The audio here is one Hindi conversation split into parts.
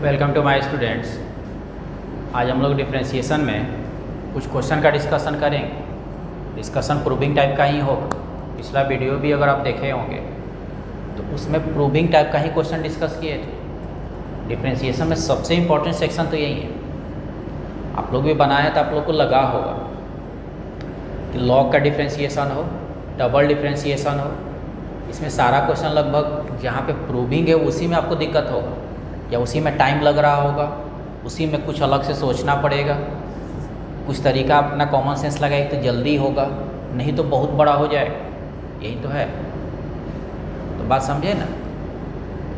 Welcome to my students. आज हम लोग डिफरेंशिएशन में कुछ क्वेश्चन का डिस्कशन करेंगे। डिस्कशन प्रूविंग टाइप का ही होगा। पिछला वीडियो भी अगर आप देखे होंगे तो उसमें प्रूविंग टाइप का ही क्वेश्चन डिस्कस किए थे। डिफरेंशिएशन में सबसे इम्पोर्टेंट सेक्शन तो यही है। आप लोग भी बनाए तो आप लोग को लगा होगा कि लॉग का डिफरेंशिएशन हो, डबल डिफरेंशिएशन हो, इसमें सारा क्वेश्चन लगभग जहाँ पे प्रूविंग है उसी में आपको दिक्कत होगा, या उसी में टाइम लग रहा होगा, उसी में कुछ अलग से सोचना पड़ेगा, कुछ तरीका अपना कॉमन सेंस लगाए तो जल्दी होगा, नहीं तो बहुत बड़ा हो जाएगा। यही तो है। तो बात समझे ना।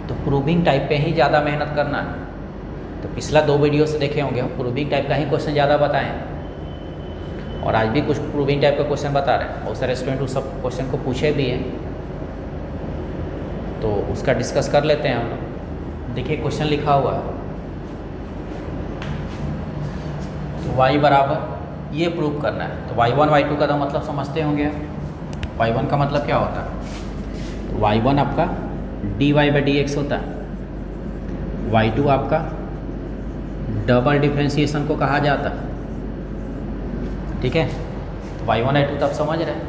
तो प्रूविंग टाइप पे ही ज़्यादा मेहनत करना है। तो पिछला 2 वीडियो से देखे होंगे हम प्रूविंग टाइप का ही क्वेश्चन ज़्यादा बताएं, और आज भी कुछ प्रूविंग टाइप का क्वेश्चन बता रहे हैं। बहुत सारे स्टूडेंट उस सब क्वेश्चन को पूछे भी हैं, तो उसका डिस्कस कर लेते हैं हम लोग। देखिए क्वेश्चन लिखा हुआ है, तो y बराबर ये प्रूव करना है। तो y1 y2 का तो मतलब समझते होंगे। y1 का मतलब क्या होता है? तो y1 आपका dy/dx होता है। y2 आपका डबल डिफरेंशिएशन को कहा जाता है। ठीक है। तो y1 y2 तो आप समझ रहे हैं।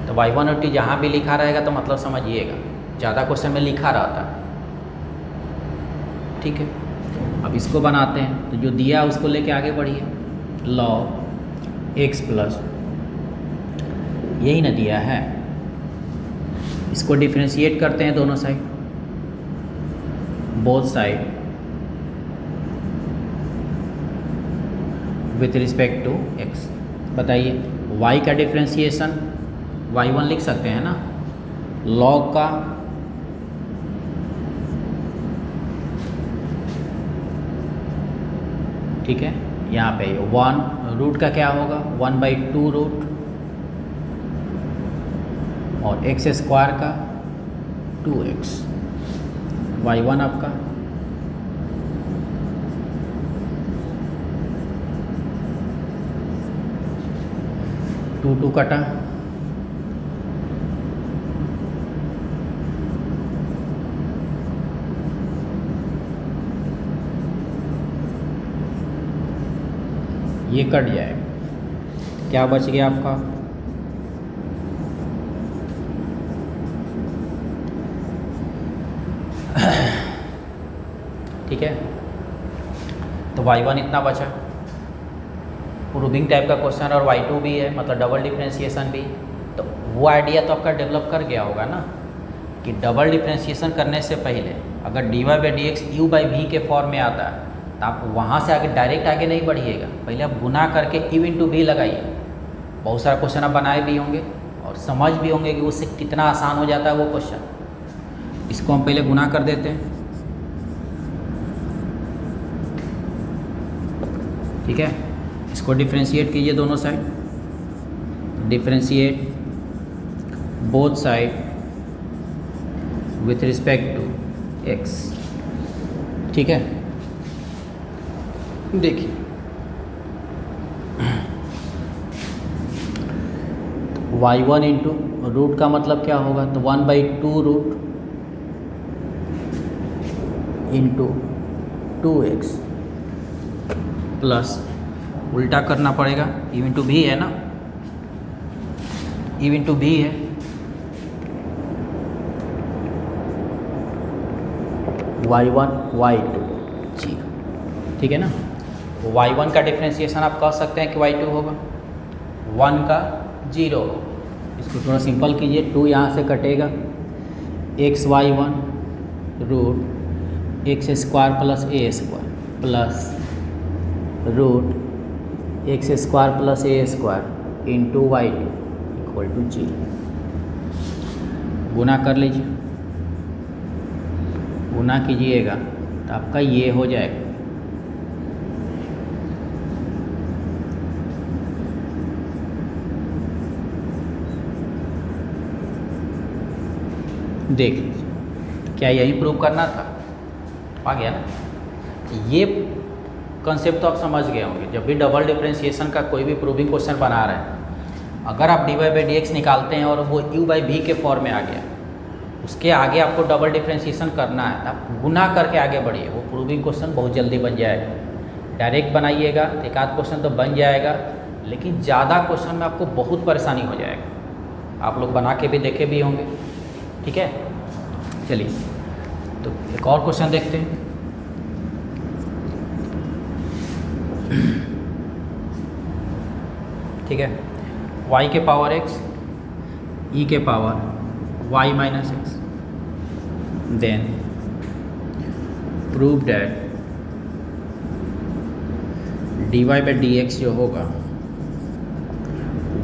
तो y1 और t जहाँ भी लिखा रहेगा तो मतलब समझिएगा, ज़्यादा क्वेश्चन में लिखा रहता है। ठीक है। अब इसको बनाते हैं। तो जो दिया उसको लेके आगे बढ़िए। log x प्लस यही ना दिया है, इसको डिफरेंशिएट करते हैं दोनों side, both side with respect to x। बताइए y का डिफरेंशिएशन y1 लिख सकते हैं ना, log का ठीक है, यहाँ पे 1 रूट का क्या होगा 1/2 रूट, और x स्क्वायर का 2x। y1 आपका टू कटा, ये कट जाएगा। क्या बच गया आपका? ठीक है। तो y1 इतना बचा। प्रूविंग टाइप का क्वेश्चन और y2 भी है, मतलब डबल डिफरेंशिएशन भी। तो वो आइडिया तो आपका डेवलप कर गया होगा ना कि डबल डिफरेंशिएशन करने से पहले अगर dy/dx u/v के फॉर्म में आता है तो आप वहाँ से आगे डायरेक्ट आगे नहीं बढ़िएगा, पहले आप गुना करके u/v लगाइए। बहुत सारा क्वेश्चन आप बनाए भी होंगे और समझ भी होंगे कि उससे कितना आसान हो जाता है वो क्वेश्चन। इसको हम पहले गुना कर देते हैं। ठीक है। इसको डिफरेंशिएट कीजिए दोनों side, differentiate both side with respect to x। ठीक है। देखिए y1 इंटू रूट का मतलब क्या होगा, तो 1/2 रूट इंटू 2x प्लस उल्टा करना पड़ेगा, u/v है ना, u/v है, y1 y2 0। ठीक है ना। y1 का डिफरेंशिएशन आप कह सकते हैं कि y2 होगा, 1 का 0 होगा। इसको थोड़ा सिंपल कीजिए, 2 यहाँ से कटेगा, xy1 root x square plus a square plus root x square plus a square into y2 equal to 0। गुना कर लीजिए। गुना कीजिएगा तो आपका ये हो जाएगा। देख लीजिए, क्या यही प्रूव करना था? आ गया ना। ये कॉन्सेप्ट तो आप समझ गए होंगे। जब भी डबल डिफरेंशिएशन का कोई भी प्रूविंग क्वेश्चन बना रहे हैं, अगर आप dy/dx निकालते हैं और वो u/v के फॉर्म में आ गया उसके आगे आपको डबल डिफ्रेंशिएशन करना है, आप गुना करके आगे बढ़िए, वो प्रूविंग क्वेश्चन बहुत जल्दी बन जाएगा। डायरेक्ट बनाइएगा तो एक आध क्वेश्चन तो बन जाएगा, लेकिन ज़्यादा क्वेश्चन में आपको बहुत परेशानी हो जाएगा। आप लोग बना के भी देखे भी होंगे, ठीक है। चलिए तो एक और क्वेश्चन देखते हैं। ठीक है, y के पावर x e के power y minus x, then prove that dy by dx जो होगा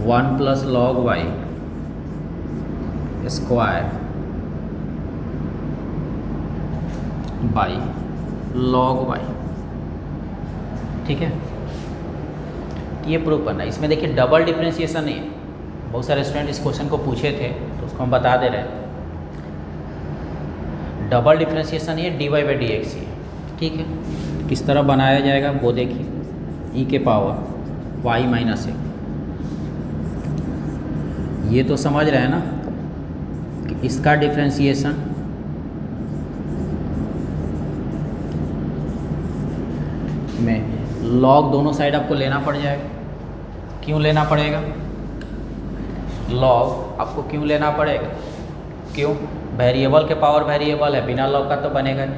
1 plus log y square by log y, ठीक है। ये प्रूव करना है। इसमें देखिए डबल डिफ्रेंशिएशन है, बहुत सारे स्टूडेंट इस क्वेश्चन को पूछे थे तो उसको हम बता दे रहे हैं। डबल डिफ्रेंशिएशन ये dy बाई dx है, ठीक है। किस तरह बनाया जाएगा वो देखिए, e के पावर y माइनस एक्स, ये तो समझ रहे हैं ना कि इसका डिफ्रेंशिएशन में लॉग दोनों साइड आपको लेना पड़ जाएगा। क्यों लेना पड़ेगा? लॉग आपको क्यों लेना पड़ेगा? क्यों? वेरिएबल के पावर वेरिएबल है, बिना लॉग का तो बनेगा नहीं,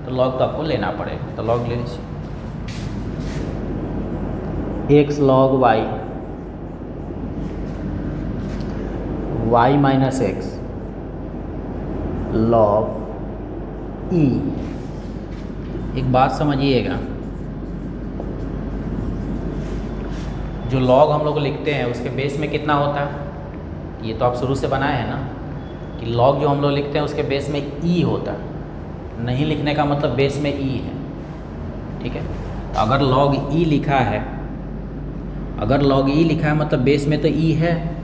तो लॉग तो आपको लेना पड़ेगा। तो लॉग ले लीजिए, x log y, y minus x log e. एक बात समझिएगा, जो लॉग हम लोग लिखते हैं उसके बेस में कितना होता है, ये तो आप शुरू से बनाए हैं ना कि लॉग जो हम लोग लिखते हैं उसके बेस में ई होता है। नहीं लिखने का मतलब बेस में ई है, ठीक है। तो अगर लॉग ई लिखा है, अगर लॉग ई लिखा है मतलब बेस में तो ई है।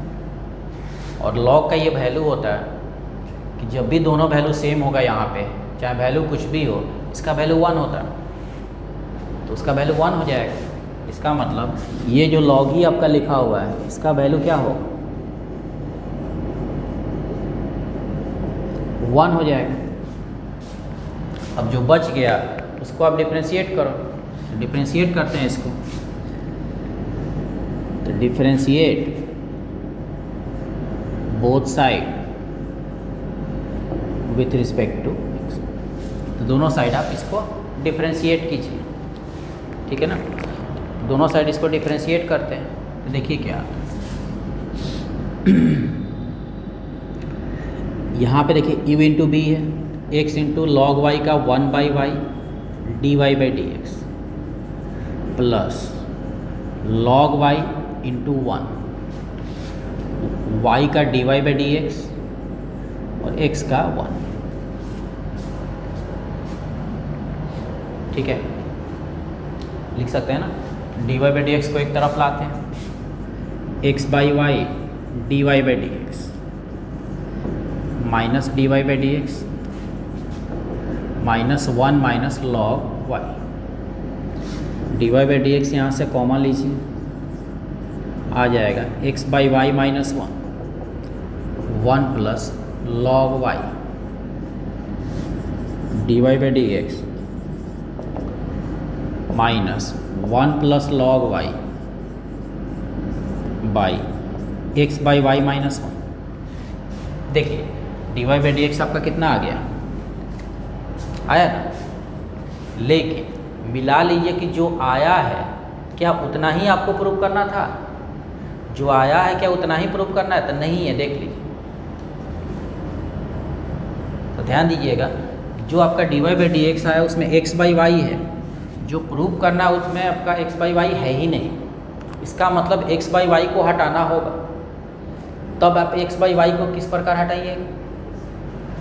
और लॉग का ये वैल्यू होता है कि जब भी दोनों वैल्यू सेम होगा यहाँ पे, चाहे वैल्यू कुछ भी हो, इसका वैल्यू 1 होता है, तो उसका वैल्यू 1 हो जाएगा। इसका मतलब ये जो लॉग ही आपका लिखा हुआ है इसका वैल्यू क्या होगा? 1 हो जाएगा। अब जो बच गया उसको आप डिफरेंशिएट करो, डिफरेंशिएट करते हैं इसको, तो differentiate both side with respect to x. तो दोनों साइड आप इसको डिफरेंशिएट कीजिए, ठीक है ना। दोनों साइड इसको डिफरेंशिएट करते हैं तो देखिए क्या आता है। यहाँ पे देखिए u इंटू बी है, x इंटू लॉग वाई का 1 by y dy by dx plus log y into 1 y का dy बाई dx और x का 1, ठीक है। लिख सकते हैं ना, dy बाई dx को एक तरफ लाते हैं, x by y dy by dx minus dy by dx minus 1 minus log y, dy by dx यहाँ से कॉमन लीजिए, आ जाएगा x by y minus 1 plus log y dy by dx minus 1 plus log y by x by y minus 1। देखिए dy बाई dx आपका कितना आ गया, आया ना। लेकिन मिला लीजिए कि जो आया है क्या उतना ही आपको प्रूव करना था? जो आया है क्या उतना ही प्रूव करना है? तो नहीं है, देख लीजिए। तो ध्यान दीजिएगा, जो आपका dy बाई dx आया उसमें x बाई वाई है, जो प्रूव करना है उसमें आपका x बाई वाई है ही नहीं। इसका मतलब x बाई वाई को हटाना होगा। तब आप x बाई वाई को किस प्रकार हटाइएगा?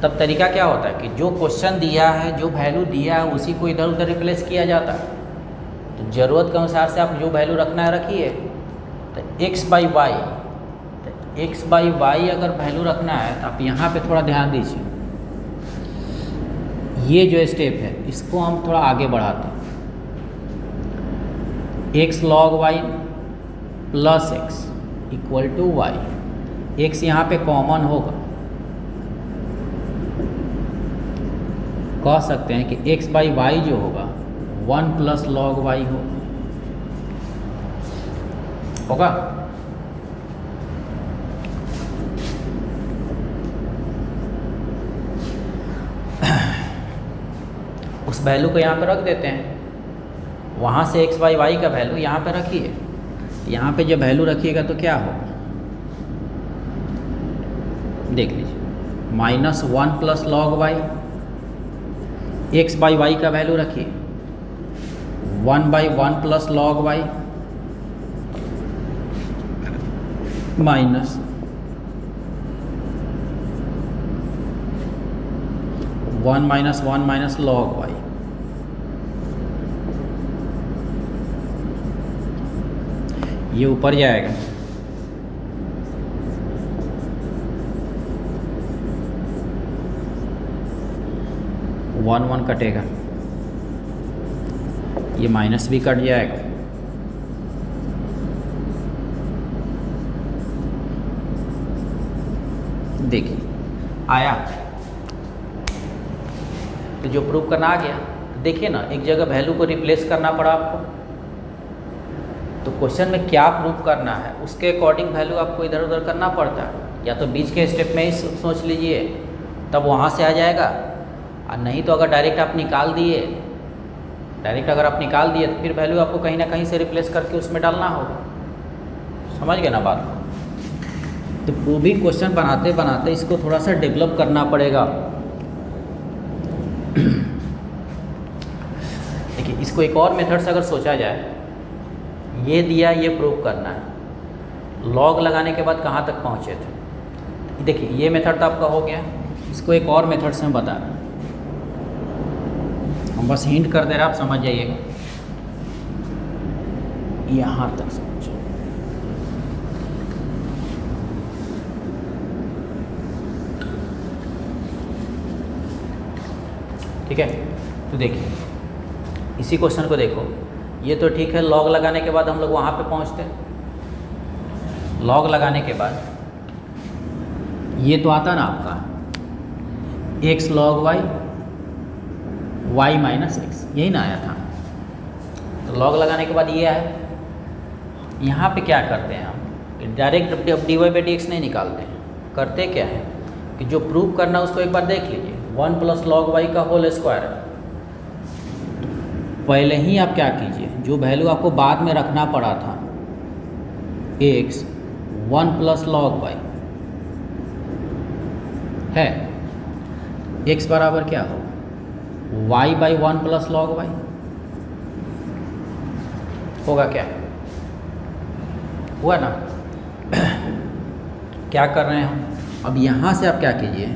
तब तरीका क्या होता है कि जो क्वेश्चन दिया है, जो वैल्यू दिया है उसी को इधर उधर रिप्लेस किया जाता है। तो ज़रूरत के अनुसार से आप जो वैल्यू रखना है रखिए। तो x बाई वाई, तो x बाई वाई अगर वैल्यू रखना है तो आप यहाँ पे थोड़ा ध्यान दीजिए। ये जो स्टेप है इसको हम थोड़ा आगे बढ़ाते हैं। x log y plus x equal to y, x यहाँ पे कॉमन होगा कह सकते हैं कि x बाई वाई जो होगा 1 प्लस लॉग वाई होगा। उस वैल्यू को यहाँ पे रख देते हैं, वहाँ से x बाई वाई का वैल्यू यहाँ पे रखिए। यहाँ पे जब वैल्यू रखिएगा तो क्या होगा, देख लीजिए, -1 plus log y, x by y का वैल्यू रखिए 1/1 plus log y minus 1 minus 1 minus log y. ये ऊपर जाएगा, वन वन कटेगा, ये माइनस भी कट जाएगा, देखिए आया। तो जो प्रूव करना आ गया, देखिए ना, एक जगह वैल्यू को रिप्लेस करना पड़ा आपको, तो क्वेश्चन में क्या प्रूव करना है उसके अकॉर्डिंग वैल्यू आपको इधर उधर करना पड़ता है। या तो बीच के स्टेप में ही सोच लीजिए, तब वहाँ से आ जाएगा, और नहीं तो अगर डायरेक्ट आप निकाल दिए, अगर आप निकाल दिए तो फिर वैल्यू आपको कहीं ना कहीं से रिप्लेस करके उसमें डालना होगा। समझ गए ना बात को? तो प्रूविंग क्वेश्चन बनाते बनाते इसको थोड़ा सा डेवलप करना पड़ेगा। देखिए, इसको एक और मेथड से अगर सोचा जाए, ये दिया, ये प्रूव करना है, लॉग लगाने के बाद कहाँ तक पहुँचे थे। देखिए ये मेथड तो आपका हो गया, इसको एक और मेथड से हम बता रहे हैं, हम बस हिंट कर दे रहे हैं, आप समझ जाइएगा, यहाँ तक समझो। ठीक है, तो देखिए इसी क्वेश्चन को देखो, ये तो ठीक है, लॉग लगाने के बाद हम लोग वहाँ पे पहुँचते हैं। लॉग लगाने के बाद ये तो आता ना आपका x log y, y minus x, यही ना आया था। तो लॉग लगाने के बाद ये आया। यहाँ पे क्या करते हैं हम, direct dy by d x नहीं निकालते हैं, करते क्या है कि जो प्रूव करना उसको एक बार देख लीजिए। 1 प्लस लॉग वाई का होल स्क्वायर है, पहले ही आप क्या कीजिए, जो वैल्यू आपको बाद में रखना पड़ा था x 1 प्लस लॉग वाई है, x बराबर क्या हो, y by 1 plus log y होगा, क्या हुआ ना। क्या कर रहे हैं हम, अब यहाँ से आप क्या कीजिए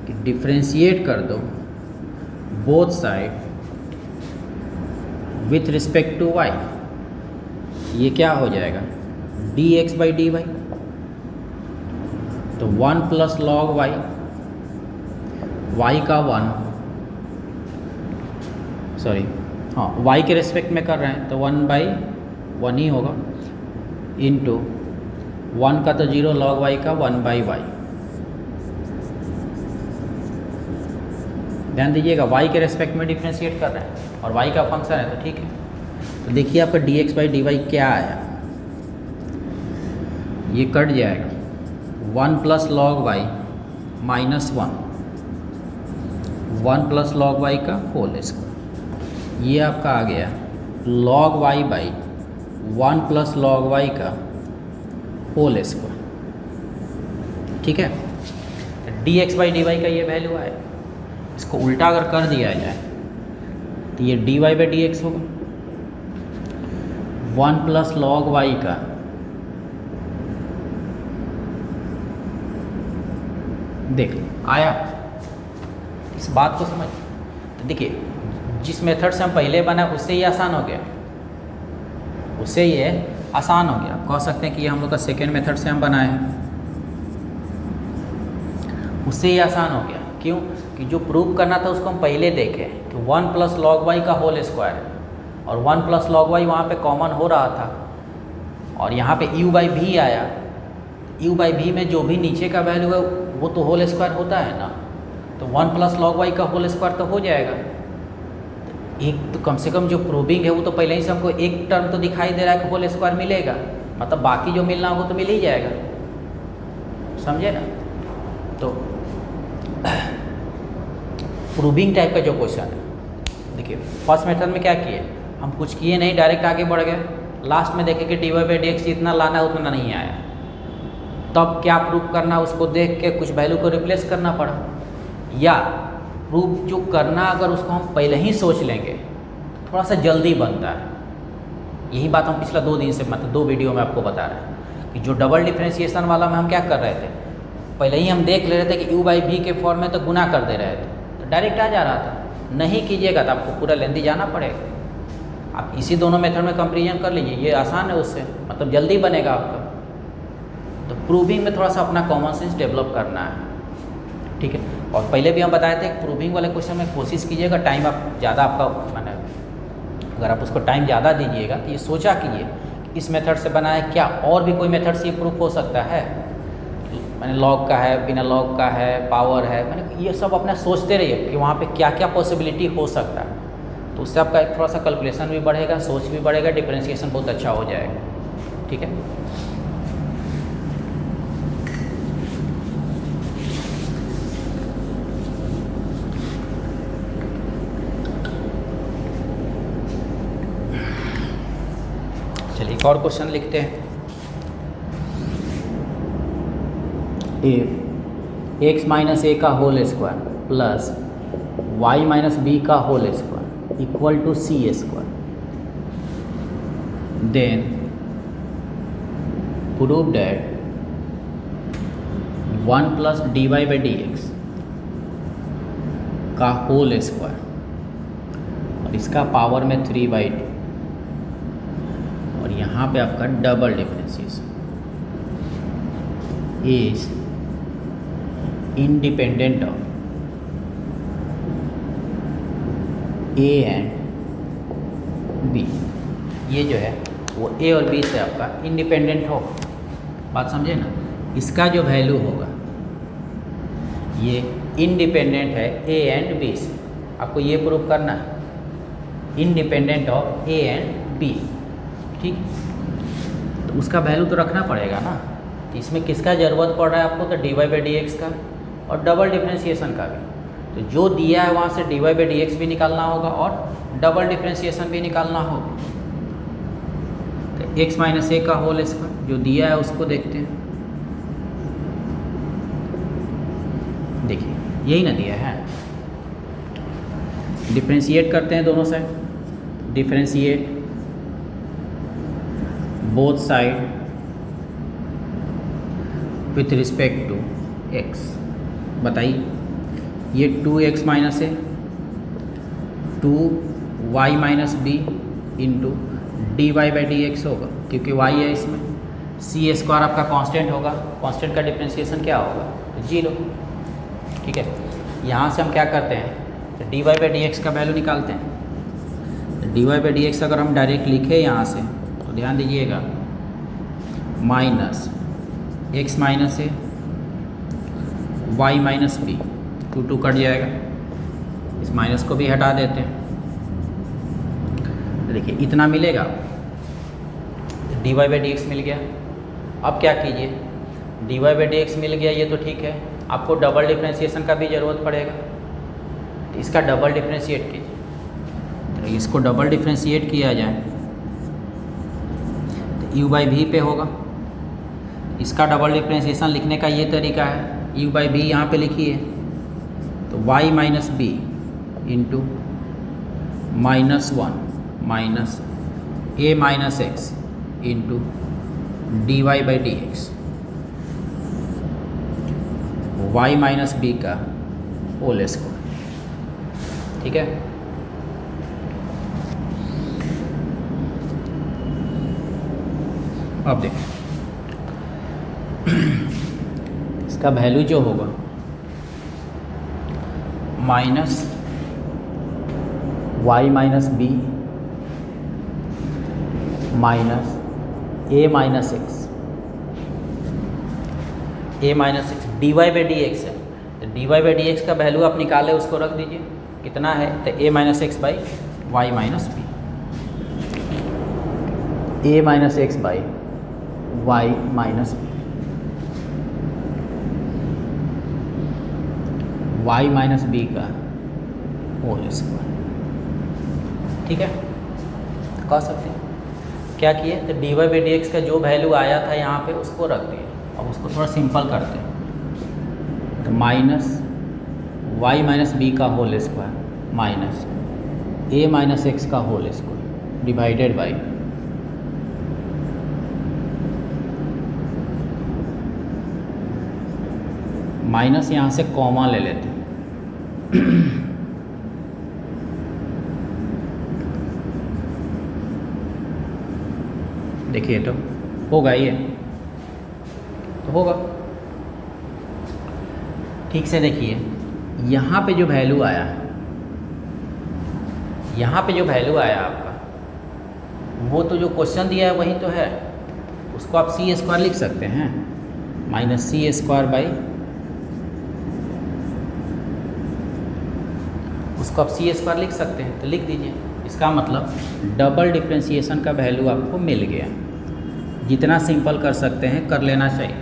कि डिफ्रेंशिएट कर दो both side with respect to y। ये क्या हो जाएगा, dx बाई डी वाई, तो 1 प्लस लॉग वाई, y का 1, सॉरी हाँ y के रिस्पेक्ट में कर रहे हैं तो 1/1 ही होगा, इनटू 1 का तो 0, लॉग y का 1/y। ध्यान दीजिएगा, y के रेस्पेक्ट में डिफ्रेंशिएट कर रहे हैं और y का फंक्शन है, तो ठीक है। तो देखिए आपका dx बाई डी वाई क्या आया, ये कट जाएगा, 1 plus log y minus 1 plus log y का होल स्क्वायर, ये आपका आ गया log y by 1 plus log y का होल स्क्वायर। ठीक है, dx बाई डी वाई का ये वैल्यू आए, इसको उल्टा अगर कर दिया जाए तो ये dy बाई डी एक्स होगा, 1 प्लस लॉग वाई का देख आया। इस बात को समझ, तो देखिए जिस मेथड से हम पहले बना उससे ये आसान हो गया, उससे ये आसान हो गया। कह सकते हैं कि ये हम लोग का सेकेंड मेथड से हम बनाए हैं, उससे ये आसान हो गया। क्यों कि जो प्रूव करना था उसको हम पहले देखें कि 1 प्लस लॉग वाई का होल स्क्वायर है, और 1 प्लस लॉग वाई वहाँ पे कॉमन हो रहा था, और यहाँ पे u बाई भी आया। u बाई भी में जो भी नीचे का वैल्यू है वो तो होल स्क्वायर होता है ना, तो तो 1 प्लस लॉग वाई का होल स्क्वायर तो हो जाएगा। एक तो कम से कम जो प्रूविंग है वो तो पहले ही से हमको एक टर्म तो दिखाई दे रहा है कि होल स्क्वायर मिलेगा, मतलब बाकी जो मिलना होगा तो मिल ही जाएगा, समझे ना। तो प्रूविंग टाइप का जो क्वेश्चन है, देखिए फर्स्ट मेथड में क्या किए, हम कुछ किए नहीं, डायरेक्ट आगे बढ़ गए, लास्ट में देखे कि d y by d x जितना लाना है उतना नहीं आया, तब क्या प्रूव करना उसको देख के कुछ वैल्यू को रिप्लेस करना पड़ा, या प्रूव जो करना अगर उसको हम पहले ही सोच लेंगे थोड़ा सा जल्दी बनता है। यही बात हम पिछला 2 दिन से मतलब 2 वीडियो में आपको बता रहे हैं कि जो डबल डिफ्रेंशिएशन वाला में हम क्या कर रहे थे, पहले ही हम देख ले रहे थे कि u बाई वी के फॉर्म में तो गुना कर दे रहे थे, तो डायरेक्ट आ जा रहा था। नहीं कीजिएगा तो आपको पूरा लेंदी जाना पड़ेगा। आप इसी दोनों मेथड में कंपेरिजन कर लीजिए, ये आसान है उससे, मतलब जल्दी बनेगा आपका। तो प्रूविंग में थोड़ा सा अपना कॉमन सेंस डेवलप करना है, ठीक है। और पहले भी हम बताए थे प्रूविंग वाले क्वेश्चन में कोशिश कीजिएगा टाइम आप ज़्यादा आपका माने, अगर आप उसको टाइम ज़्यादा दीजिएगा तो ये सोचा कीजिए इस मेथड से बना है, क्या और भी कोई मेथड से ये प्रूफ हो सकता है, मैंने लॉग का है, बिना लॉग का है, पावर है, मैंने ये सब अपना सोचते रहिए कि वहाँ पे क्या क्या पॉसिबिलिटी हो सकता है। तो उससे आपका एक थोड़ा सा कैलकुलेशन भी बढ़ेगा, सोच भी बढ़ेगा, डिफरेंशिएशन बहुत अच्छा हो जाएगा, ठीक है। चलिए एक और क्वेश्चन लिखते हैं। इफ x माइनस ए का whole square plus y minus b का whole square equal to c square, then prove that 1 plus d y by d x का होल स्क्वायर और इसका पावर में 3/2 और यहाँ पे आपका double differentiation is independent of a and b. ये जो है वो ए और बी से आपका इंडिपेंडेंट होगा, बात समझे ना। इसका जो वैल्यू होगा ये इंडिपेंडेंट है ए एंड बी से, आपको ये प्रूव करना है, independent of a and b, ठीक। तो उसका वैल्यू तो रखना पड़ेगा ना। इसमें किसका ज़रूरत पड़ रहा है आपको, तो d y by d x का और डबल डिफरेंशिएशन का भी। तो जो दिया है वहाँ से d y by d x भी निकालना होगा और डबल डिफरेंशिएशन भी निकालना होगा। तो एक्स माइनस ए का होल स्क्वायर जो दिया है उसको देखते हैं, देखिए यही ना दिया है, डिफरेंशिएट करते हैं दोनों side, differentiate both side with respect to x। बताइए ये 2x माइनस है 2y minus b into d y by d x होगा, क्योंकि y है इसमें, सी स्क्वायर आपका कांस्टेंट होगा, कांस्टेंट का डिफरेंशिएशन क्या होगा, तो 0, ठीक है। यहाँ से हम क्या करते हैं, तो d y by d x का वैल्यू निकालते हैं। D y by d x अगर हम डायरेक्ट लिखे यहाँ से तो ध्यान दीजिएगा, माइनस एक्स माइनस है वाई माइनस बी, 2 कट जाएगा, इस माइनस को भी हटा देते हैं। देखिए इतना मिलेगा, d y by d x मिल गया। अब क्या कीजिए, d y by d x मिल गया ये तो ठीक है, आपको डबल डिफरेंशिएशन का भी ज़रूरत पड़ेगा, तो इसका डबल डिफरेंशिएट कीजिए। तो इसको डबल डिफरेंशिएट किया जाए तो यू बाई वी पे होगा। इसका डबल डिफरेंशिएशन लिखने का ये तरीका है, यू बाई बी यहाँ पे लिखिए, तो y minus b into -1 minus a minus x into d y by d x, y minus b का होल स्क्वायर, ठीक है। अब देखिए इसका वैल्यू जो होगा minus y minus b minus a minus x, a minus x d y by d x है, तो d y by d x का वैल्यू आप निकाले उसको रख दीजिए, कितना है तो a minus x by y minus b, a minus x by y minus b, y minus b का होल स्क्वायर। ठीक है, कह सकते हैं क्या किए तो d y by d x का जो वैल्यू आया था यहाँ पे उसको रख दिए। अब उसको थोड़ा सिंपल करते हैं तो माइनस वाई माइनस बी का whole square minus a minus x का whole square divided by minus यहाँ से कॉमा ले लेते हैं देखिए तो होगा ये तो होगा। ठीक से देखिए यहाँ पे जो वैल्यू आया है, यहाँ पे जो वैल्यू आया आपका वो तो जो क्वेश्चन दिया है वही तो है, उसको आप सी स्क्वायर लिख सकते हैं माइनस सी स्क्वायर बाई, उसको आप सी स्क्वायर लिख सकते हैं तो लिख दीजिए। इसका मतलब डबल डिफ्रेंशिएशन का वैल्यू आपको मिल गया। जितना सिंपल कर सकते हैं कर लेना चाहिए,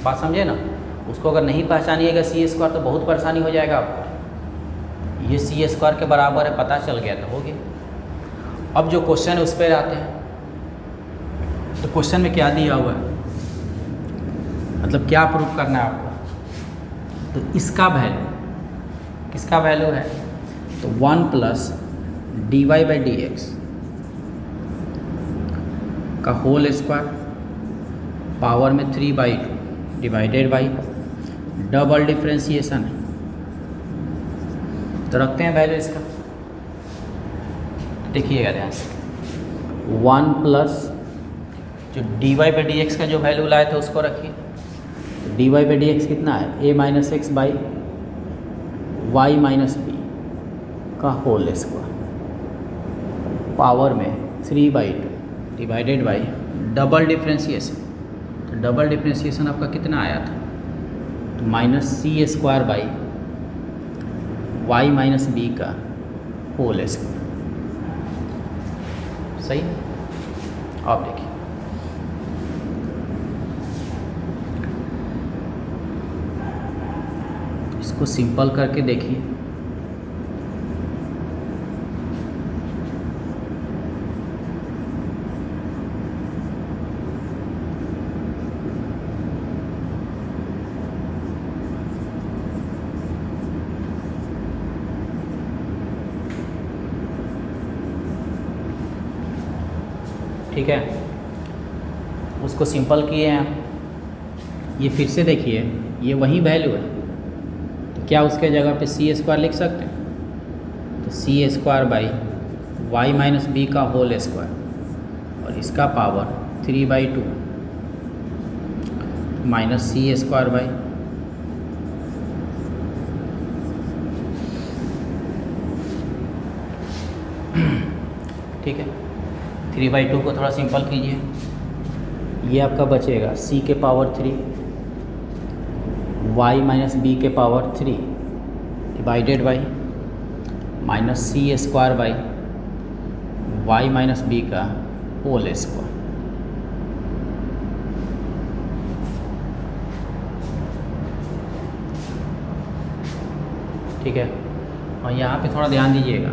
बात समझे ना। उसको अगर नहीं पहचानिएगा सी स्क्वायर तो बहुत परेशानी हो जाएगा आपको। ये सी स्क्वायर के बराबर है पता चल गया तो हो गया। अब जो क्वेश्चन है उस पर आते हैं तो क्वेश्चन में क्या दिया हुआ है, मतलब क्या प्रूफ करना है आपको। तो इसका वैल्यू, किसका वैल्यू है तो 1 plus d y by d x का होल स्क्वायर पावर में 3/2 डिवाइडेड बाई डबल डिफ्रेंशिएशन है तो रखते हैं वैल्यू इसका। देखिएगा ध्यान से 1 प्लस जो d y by d x का जो वैल्यू लाए थे उसको रखिए। D y by d x कितना है a minus x by y minus b का होल स्क्वायर पावर में 3/2 डिवाइडेड बाई डबल डिफ्रेंशिएशन। तो डबल डिफ्रेंशिएशन आपका कितना आया था तो minus c square by y minus b का होल स्क्वायर। सही। आप देखिए इसको सिंपल करके देखिए। ठीक है, उसको सिंपल किए हैं। ये फिर से देखिए ये वही वैल्यू है तो क्या उसके जगह पे सी स्क्वायर लिख सकते हैं तो c square by y minus b का होल स्क्वायर और इसका power 3/2 minus c square by ठीक है 3/2 को थोड़ा सिंपल कीजिए। ये आपका बचेगा c के पावर 3 y माइनस बी के power 3 divided by minus c square by y minus b का होल स्क्वायर। ठीक है, और यहाँ पे थोड़ा ध्यान दीजिएगा,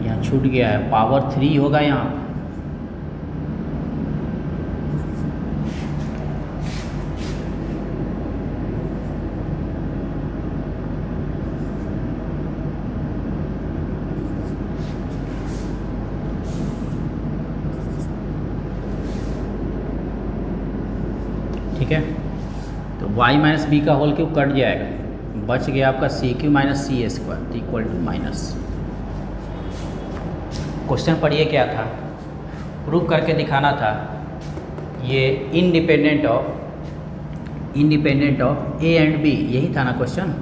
यहाँ छूट गया है पावर 3 होगा यहाँ। ठीक है, तो y माइनस बी का होल क्यूब कट जाएगा, बच गया आपका c q minus c square equal to minus. Question पढ़िए क्या था, प्रूव करके दिखाना था ये independent of a and b, यही था ना question.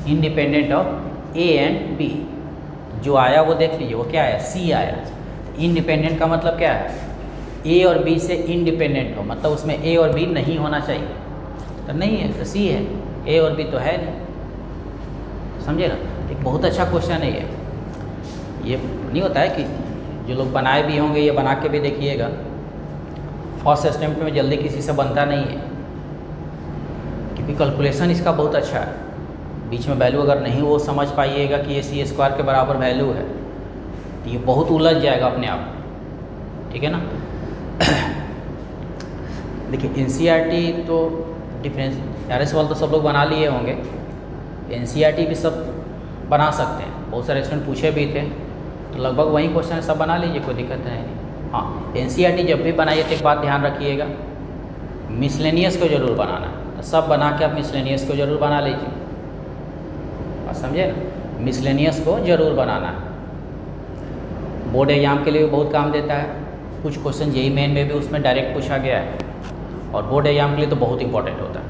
Independent of a and b जो आया वो देख लीजिए, वो क्या आया सी आया। इंडिपेंडेंट का मतलब क्या है ए और बी से इंडिपेंडेंट हो, मतलब उसमें ए और बी नहीं होना चाहिए तो नहीं है तो सी है। ए और बी तो है नहीं, समझे ना। एक बहुत अच्छा क्वेश्चन है ये नहीं होता है कि जो लोग बनाए भी होंगे ये बना के भी देखिएगा, फर्स्ट अटेम्प्ट में जल्दी किसी से बनता नहीं है, क्योंकि कैलकुलेशन इसका बहुत अच्छा है। बीच में वैल्यू अगर नहीं वो समझ पाइएगा कि ये सी स्क्वायर के बराबर वैल्यू है तो ये बहुत उलझ जाएगा अपने आप, ठीक है ना। देखिए एनसीईआरटी तो डिफरेंस आरएस वाले तो सब लोग बना लिए होंगे, एनसीईआरटी भी सब बना सकते हैं, बहुत सारे स्टूडेंट पूछे भी थे, तो लगभग वही क्वेश्चन सब बना लीजिए, कोई दिक्कत नहीं। हाँ, एनसीईआरटी जब भी बनाइए तो एक बात ध्यान रखिएगा, मिसलेनियस को ज़रूर बनाना, तो सब बना के आप मिसलेनियस को ज़रूर बना लीजिए, और समझे ना, मिसलेनियस को ज़रूर बनाना है। बोर्ड एग्जाम के लिए भी बहुत काम देता है, कुछ क्वेश्चन जेईई मेन में भी उसमें डायरेक्ट पूछा गया है, और बोर्ड एग्जाम के लिए तो बहुत इंपॉर्टेंट होता है।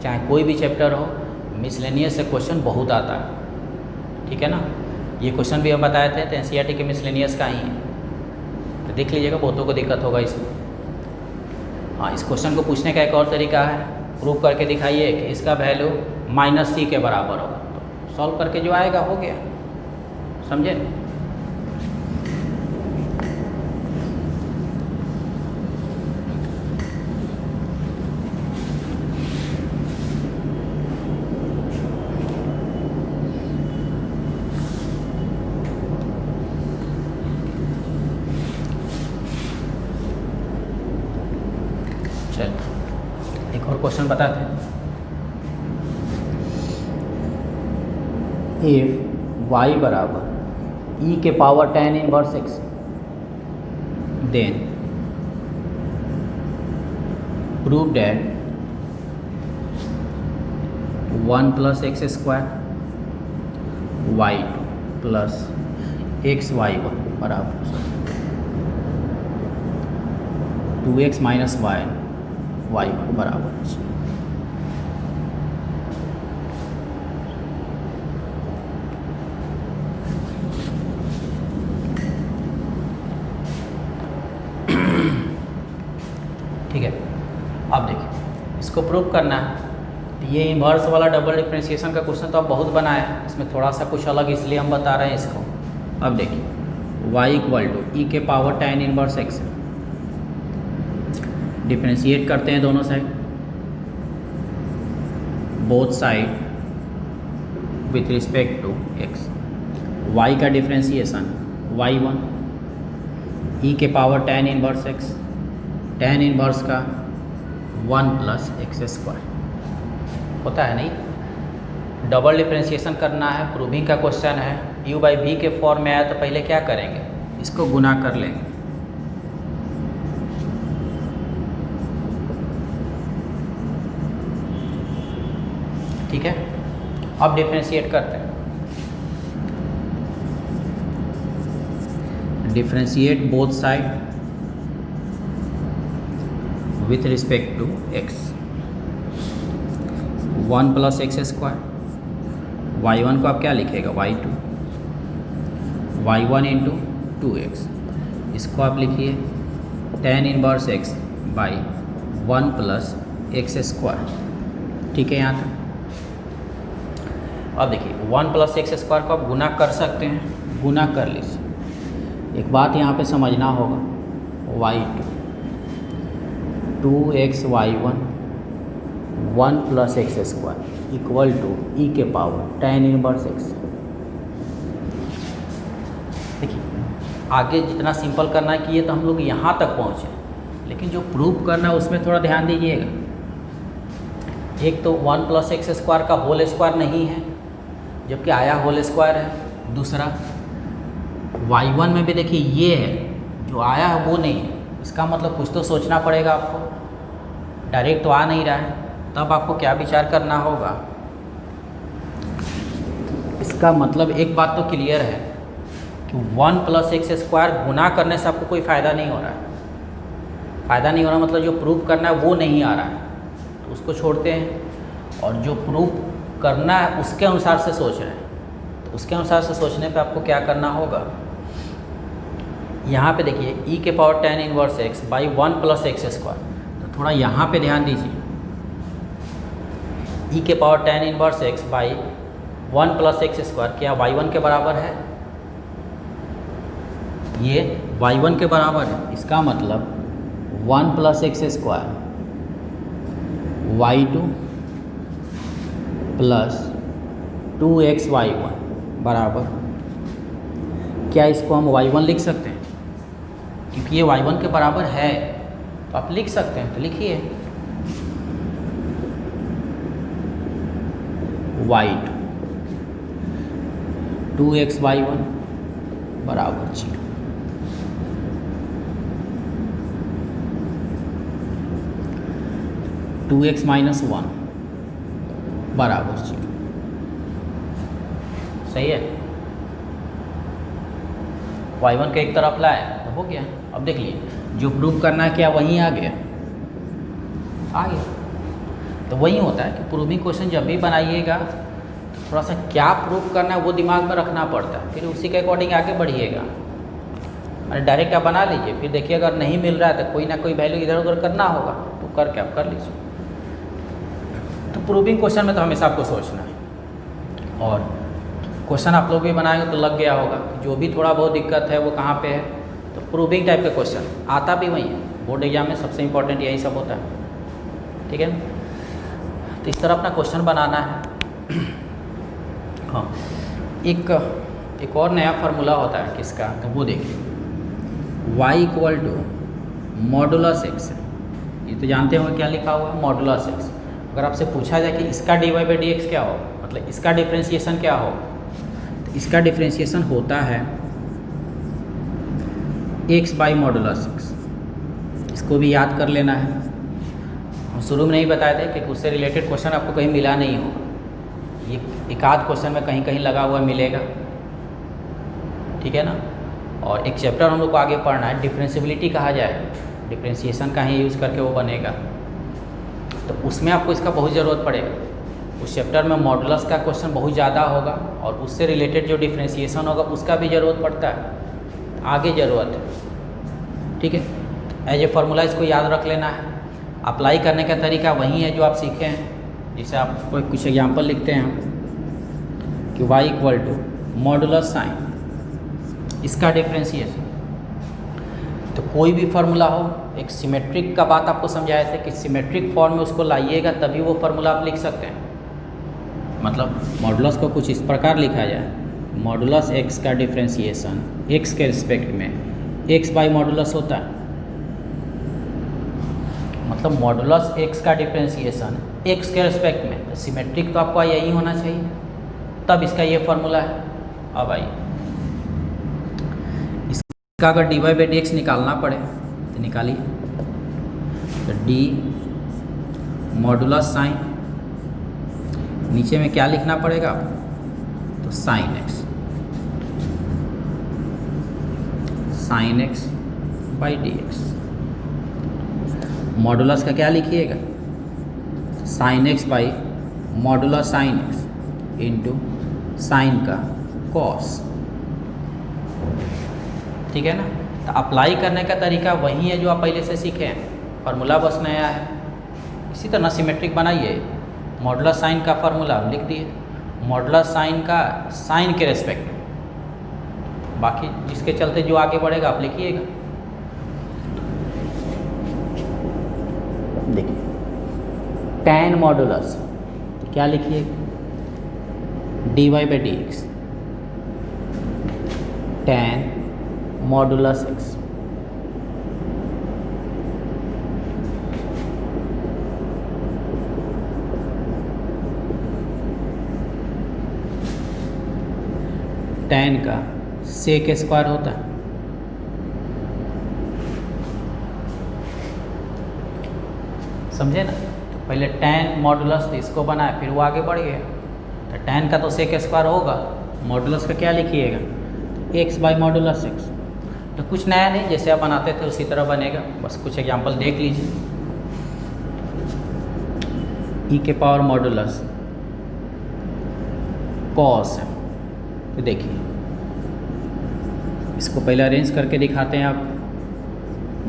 चाहे कोई भी चैप्टर हो, मिसलेनियस से क्वेश्चन बहुत आता है, ठीक है ना। ये क्वेश्चन भी हम बताए थे तो एनसीईआरटी के मिसलेनियस का ही है, तो देख लीजिएगा, बहुतों को दिक्कत होगा इसमें। हाँ, इस क्वेश्चन को पूछने का एक और तरीका है, प्रूव करके दिखाइए कि इसका वैल्यू -c के बराबर होगा, तो सॉल्व करके जो आएगा हो गया, समझे। एक और क्वेश्चन बताते हैं। इफ y बराबर e के पावर tan inverse x, then prove that 1 + x² y2 + xy1 बराबर 2x - y1 बराबर। ठीक है, अब देखिए इसको प्रूव करना है, तो ये इन्वर्स वाला डबल डिफरेंशिएशन का क्वेश्चन तो आप बहुत बनाया है, इसमें थोड़ा सा कुछ अलग इसलिए हम बता रहे हैं इसको। अब देखिए y = e के पावर tan इनवर्स x, डिफरेंशिएट करते हैं दोनों side, both side with respect to x। y का डिफरेंशिएशन y1 e के पावर tan inverse x, tan inverse का 1 + x² होता है नहीं। डबल डिफरेंशिएशन करना है, प्रूविंग का क्वेश्चन है, u/v के फॉर्म में आया तो पहले क्या करेंगे, इसको गुना कर लेंगे, ठीक है। अब डिफरेंशिएट करते हैं, differentiate both side with respect to x, 1 + x², y1 को आप क्या लिखेगा y2, y1 × 2x, इसको आप लिखिए tan inverse x by 1 + x², ठीक है यहाँ तक। अब देखिए 1 + x² को आप गुना कर सकते हैं, गुना कर लीजिए। एक बात यहाँ पे समझना होगा, y2 2xy1 1 + x² = e के पावर tan इनवर्स x। देखिए आगे जितना सिंपल करना है कि ये तो हम लोग यहाँ तक पहुँचे, लेकिन जो प्रूफ करना है उसमें थोड़ा ध्यान दीजिएगा। एक तो 1 + x² का होल स्क्वायर नहीं है, जबकि आया होल स्क्वायर है। दूसरा y1 में भी देखिए ये है, जो आया है वो नहीं है, इसका मतलब कुछ तो सोचना पड़ेगा आपको, डायरेक्ट तो आ नहीं रहा है, तब आपको क्या विचार करना होगा। इसका मतलब एक बात तो क्लियर है कि 1 + x² गुना करने से आपको कोई फ़ायदा नहीं हो रहा है। फ़ायदा नहीं हो रहा मतलब जो प्रूफ करना है वो नहीं आ रहा है, तो उसको छोड़ते हैं, और जो प्रूफ करना है उसके अनुसार से सोच रहे हैं, तो उसके अनुसार से सोचने पे आपको क्या करना होगा। यहाँ पे देखिए e के पावर tan inverse x by 1 + x², तो थोड़ा यहाँ पे ध्यान दीजिए। ई के पावर tan inverse x by 1 plus x square क्या y1 के बराबर है? ये y1 के बराबर है, इसका मतलब 1 plus x square y2 plus 2xy1 बराबर, क्या इसको हम y1 लिख सकते हैं? क्योंकि ये y1 के बराबर है तो आप लिख सकते हैं, तो लिखिए y2 2xy1 बराबर 0। टू एक्स माइनस 1 बराबर 0। सही है, y1 के एक तरफ लाए तो हो गया। अब देख लीजिए जो प्रूव करना है क्या वहीं आ गया, तो वही होता है कि प्रूविंग क्वेश्चन जब भी बनाइएगा तो थोड़ा सा क्या प्रूव करना है वो दिमाग में रखना पड़ता है, फिर उसी के अकॉर्डिंग आगे बढ़िएगा। अरे डायरेक्ट आप बना लीजिए, फिर देखिए अगर नहीं मिल रहा है तो कोई ना कोई वैल्यू इधर उधर करना होगा, तो करके आप कर लीजिए। तो प्रूविंग क्वेश्चन में तो हमेशा आपको सोचना है, और क्वेश्चन आप लोग भी बनाएंगे तो लग गया होगा जो भी थोड़ा बहुत दिक्कत है वो कहाँ पे है, तो प्रूविंग टाइप के क्वेश्चन आता भी वही है। बोर्ड एग्जाम में सबसे इम्पोर्टेंट यही सब होता है, ठीक है। तो इस तरह अपना क्वेश्चन बनाना है। हाँ, एक और नया फार्मूला होता है किसका, तो वो देखिए y equal to modulus x है, ये तो जानते होंगे क्या लिखा हुआ है मॉडुलस एक्स। अगर आपसे पूछा जाए कि इसका dy बाई डी एक्स क्या हो, मतलब इसका डिफ्रेंशिएशन क्या हो, तो इसका डिफ्रेंशिएशन होता है x बाई मॉडुलस एक्स। इसको भी याद कर लेना है, हम शुरू में नहीं बताए थे कि उससे रिलेटेड क्वेश्चन आपको कहीं मिला नहीं होगा, ये एक आध क्वेश्चन में कहीं कहीं लगा हुआ मिलेगा, ठीक है ना। और एक चैप्टर हम लोग को आगे पढ़ना है, डिफरेंशिएबिलिटी कहा जाए, डिफरेंशिएशन का ही यूज़ करके वो बनेगा, तो उसमें आपको इसका बहुत ज़रूरत पड़ेगा। उस चैप्टर में मॉडुलस का क्वेश्चन बहुत ज़्यादा होगा और उससे रिलेटेड जो डिफरेंशिएशन होगा उसका भी ज़रूरत पड़ता है, आगे ज़रूरत है, ठीक है। एज ए फार्मूला इसको याद रख लेना है। अप्लाई करने का तरीका वही है जो आप सीखे हैं। जैसे आप कुछ एग्जाम्पल लिखते हैं कि y equal to modulus sine, इसका डिफरेंशिएशन, तो कोई भी फार्मूला हो, एक सिमेट्रिक का बात आपको समझाए थे कि सिमेट्रिक फॉर्म में उसको लाइएगा तभी वो फार्मूला आप लिख सकते हैं। मतलब मॉडुलस को कुछ इस प्रकार लिखा जाए, मॉडुलस x का डिफरेंशिएशन x के रिस्पेक्ट में x बाई मॉडुलस होता है, मतलब मॉडुलस x का डिफरेंशिएशन x के रिस्पेक्ट में, तो सिमेट्रिक तो आपको यही होना चाहिए, तब इसका ये फार्मूला है। अब आइए इसका अगर dy बाई डी एक्स निकालना पड़े तो निकालिए, तो d मॉडुलस साइन, नीचे में क्या लिखना पड़ेगा, तो sine x by d x. Modulus का क्या लिखिएगा, sine x by modulus sine x into sine का कॉस, ठीक है ना। तो अप्लाई करने का तरीका वही है जो आप पहले से सीखे हैं, फार्मूला बस नया है। इसी तरह सिमेट्रिक बनाइए, मॉडुलस साइन का फार्मूला लिख दिए, मॉडुलस साइन का साइन के रेस्पेक्ट में, बाकी जिसके चलते जो आगे बढ़ेगा आप लिखिएगा। देखिए tan मॉडुलस, तो क्या लिखिए, dy by d x tan modulus x, tan का सेक स्क्वायर होता है, समझे ना। तो पहले tan मॉडुलस तो इसको बनाए, फिर वो आगे बढ़ गया, तो tan का तो सेक स्क्वायर होगा, मॉडुलस का क्या लिखिएगा, x बाई मॉडुलस x। तो कुछ नया नहीं, जैसे आप बनाते थे उसी तरह बनेगा, बस कुछ एग्जांपल देख लीजिए। e के पावर मॉडुलस कॉस है, तो देखिए इसको पहले अरेंज करके दिखाते हैं आप,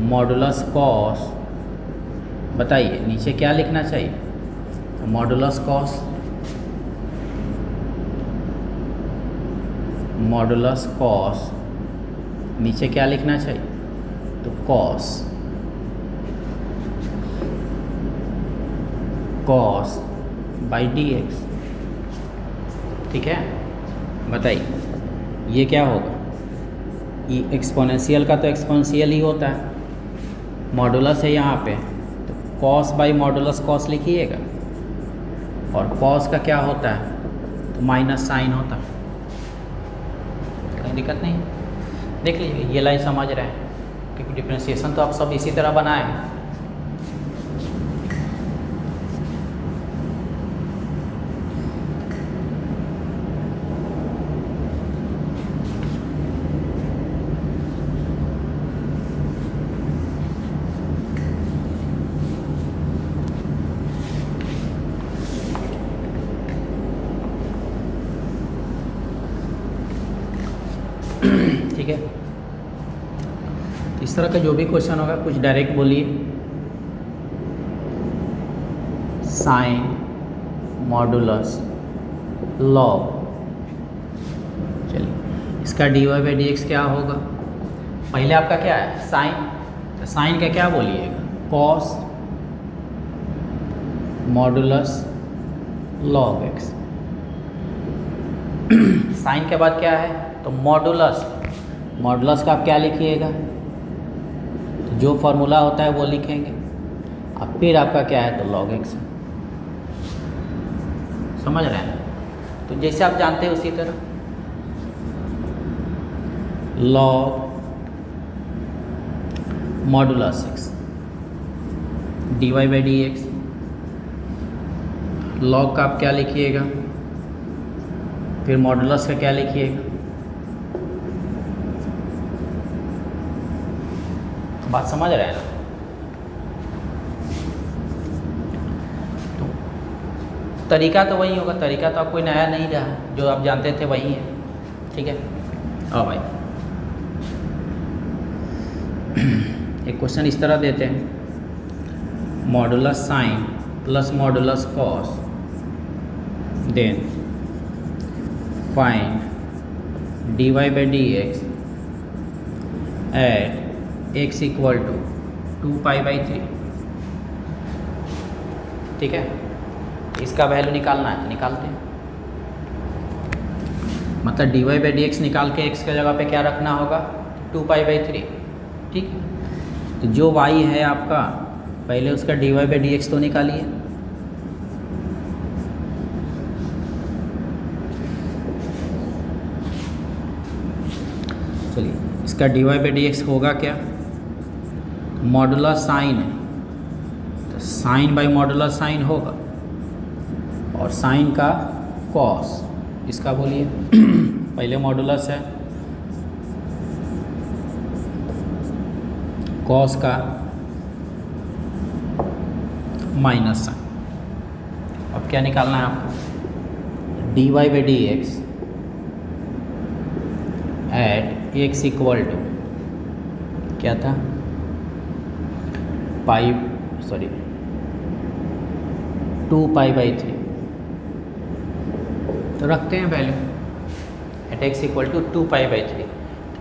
मॉडुलस कॉस, बताइए नीचे क्या लिखना चाहिए, मॉडुलस कॉस, मॉडुलस कॉस, नीचे क्या लिखना चाहिए, तो cos, cos by d x. ठीक है, बताइए ये क्या होगा, ये एक्सपोनेंशियल का तो एक्सपोनेंशियल ही होता है, मॉडुलस है यहाँ पे तो कॉस बाई मॉडुलस कॉस लिखिएगा, और कॉस का क्या होता है, तो माइनस साइन होता है। कोई दिक्कत नहीं, देख लीजिए ये लाइन समझ रहे हैं, क्योंकि डिफरेंशिएशन तो आप सब इसी तरह बनाए हैं। ठीक है, इस तरह का जो भी क्वेश्चन होगा कुछ डायरेक्ट बोलिए, साइन मॉडुलस लॉग। चलिए इसका dy बाई डी एक्स क्या होगा, पहले आपका क्या है साइन, तो साइन का क्या बोलिएगा, cos modulus log x. Sine के बाद क्या है, तो मॉडुलस, मॉडुलस का आप क्या लिखिएगा, तो जो फॉर्मूला होता है वो लिखेंगे, अब फिर आपका क्या है, तो लॉग एक्स। समझ रहे हैं, तो जैसे आप जानते हैं उसी तरह log modulus x dy by d x. Log का आप क्या लिखिएगा, फिर मॉडुलस का क्या लिखिएगा, बात समझ रहे हैं ना। तो तरीका तो वही होगा, तरीका तो आप कोई नया नहीं रहा, जो आप जानते थे वही है। ठीक है, आओ भाई एक क्वेश्चन इस तरह देते हैं, modulus sine plus modulus cos, then find dy by d x at x equal to 2π/3। ठीक है, इसका वैल्यू निकालना है तो निकालते हैं, मतलब dy बाई डी एक्स निकाल के x के जगह पे क्या रखना होगा, 2π/3। ठीक है, तो जो y है आपका, पहले उसका dy बाई डी एक्स तो निकालिए। चलिए इसका dy बाई डी एक्स होगा क्या, मॉडुलस साइन है तो साइन बाई मॉडुलस साइन होगा, और साइन का कॉस, इसका बोलिए पहले मॉडुलस है, कॉस का माइनस साइन। अब क्या निकालना है आपको, dy by d x at x equal to क्या था, 2π/3। तो रखते हैं value, at x equal to 2π/3,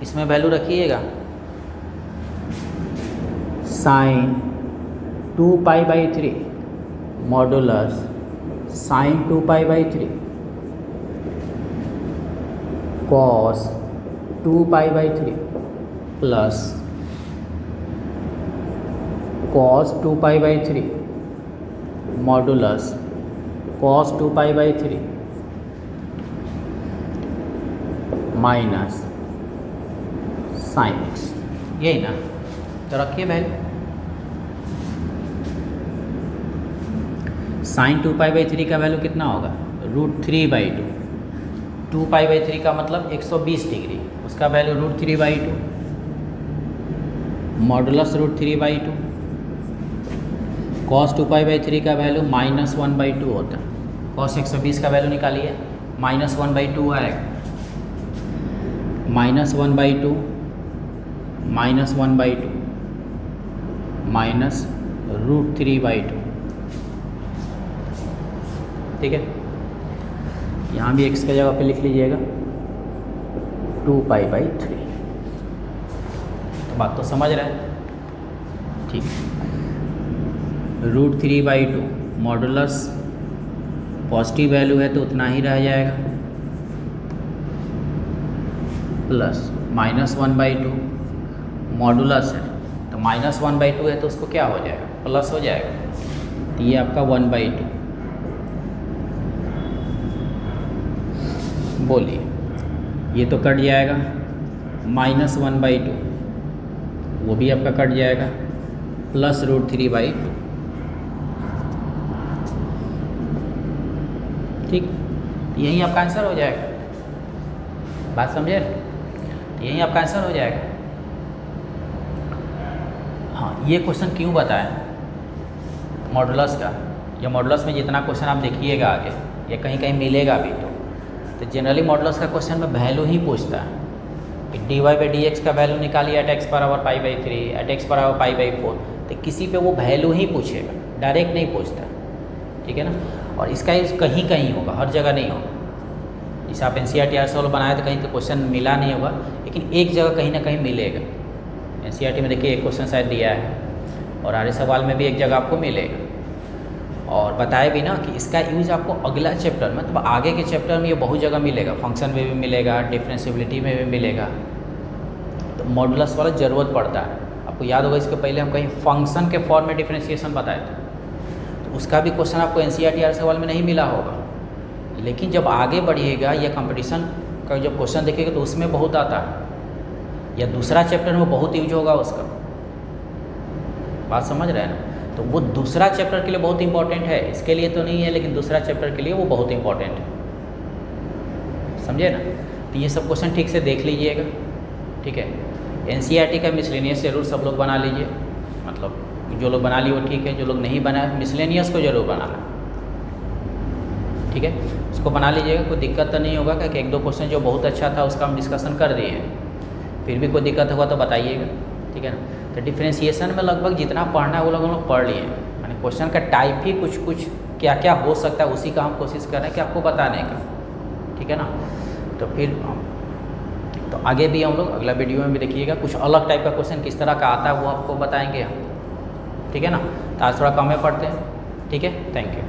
इसमें वैल्यू रखिएगा, sine 2π/3 modulus sine 2π/3 cos 2π/3 plus cos 2π/3 modulus cos 2π/3 minus sine x, यही ना, तो रखिए वैल्यू, साइन 2π/3 का वैल्यू कितना होगा, √3/2, 2π/3 का मतलब 120 डिग्री, उसका वैल्यू √3/2, मॉडुलस √3/2, कॉस 2π/3 का वैल्यू -1/2 होता है, कॉस 120 का वैल्यू निकालिए, -1/2 आएगा, -1/2 -1/2 माइनस √3/2, ठीक है। यहाँ भी x की जगह पे लिख लीजिएगा 2π/3। तो बात तो समझ रहे हैं, ठीक। √3/2 मॉडुलस पॉजिटिव वैल्यू है तो उतना ही रह जाएगा, प्लस -1/2 मॉडुलस है तो -1/2 है तो उसको क्या हो जाएगा, प्लस हो जाएगा। तो ये आपका 1/2। बोलिए, ये तो कट जाएगा, -1/2 वो भी आपका कट जाएगा, प्लस √3/2। ठीक, यही आपका आंसर हो जाएगा। बात समझे? यही आपका आंसर हो जाएगा। हाँ, ये क्वेश्चन क्यों बताएं मॉडुलस का, या मॉडुलस में जितना क्वेश्चन आप देखिएगा आगे, या कहीं कहीं मिलेगा भी तो जनरली मॉडुलस का क्वेश्चन में वैल्यू ही पूछता है कि dy/dx का वैल्यू निकालिए एट x = π/3, एट x = π/4। तो किसी पे वो वैल्यू ही पूछेगा, डायरेक्ट नहीं पूछता, ठीक है ना। और इसका यूज़ कहीं कहीं होगा, हर जगह नहीं होगा। जैसे आप NCERT आरएस बनाए तो कहीं तो क्वेश्चन मिला नहीं होगा, लेकिन एक जगह कहीं ना कहीं मिलेगा। NCERT में देखिए एक क्वेश्चन शायद दिया है, और आर्य सवाल में भी एक जगह आपको मिलेगा। और बताए भी ना कि इसका यूज़ आपको अगला चैप्टर मतलब आगे के चैप्टर में ये बहुत जगह मिलेगा, फंक्शन में भी मिलेगा, डिफरेंशिएबिलिटी में भी मिलेगा। तो मॉडुलस वाला ज़रूरत पड़ता है। आपको याद होगा इसके पहले हम कहीं फंक्शन के फॉर्म में डिफरेंशिएशन बताए थे, तो उसका भी क्वेश्चन आपको NCERT आर्य सवाल में नहीं मिला होगा। लेकिन जब आगे बढ़िएगा या कंपटीशन का जब क्वेश्चन देखिएगा तो उसमें बहुत आता है, या दूसरा चैप्टर में बहुत यूज होगा उसका। बात समझ रहे हैं ना। तो वो दूसरा चैप्टर के लिए बहुत इंपॉर्टेंट है, इसके लिए तो नहीं है, लेकिन दूसरा चैप्टर के लिए वो बहुत इंपॉर्टेंट है, समझे ना। तो ये सब क्वेश्चन ठीक से देख लीजिएगा, ठीक है। NCERT का मिसलेनियस जरूर सब लोग बना लीजिए, मतलब जो लोग बना लिए वो ठीक है, जो लोग नहीं बनाए मिसलेनियस को जरूर बनाना, ठीक है। उसको बना लीजिएगा, कोई दिक्कत तो नहीं होगा, क्योंकि एक दो क्वेश्चन जो बहुत अच्छा था उसका हम डिस्कशन कर दिए हैं। फिर भी कोई दिक्कत होगा तो बताइएगा, ठीक है ना। तो डिफरेंशिएशन में लगभग जितना पढ़ना है वो लोग हम लोग पढ़ लिए, यानी क्वेश्चन का टाइप ही कुछ कुछ क्या क्या हो सकता है उसी का हम कोशिश कर रहे हैं कि आपको बताने का, ठीक है ना। तो फिर तो आगे भी हम लोग अगला वीडियो में भी देखिएगा, कुछ अलग टाइप का क्वेश्चन किस तरह का आता है वो आपको बताएंगे हम, ठीक है ना। तो आज थोड़ा कम में पढ़ते हैं, ठीक है। Thank you.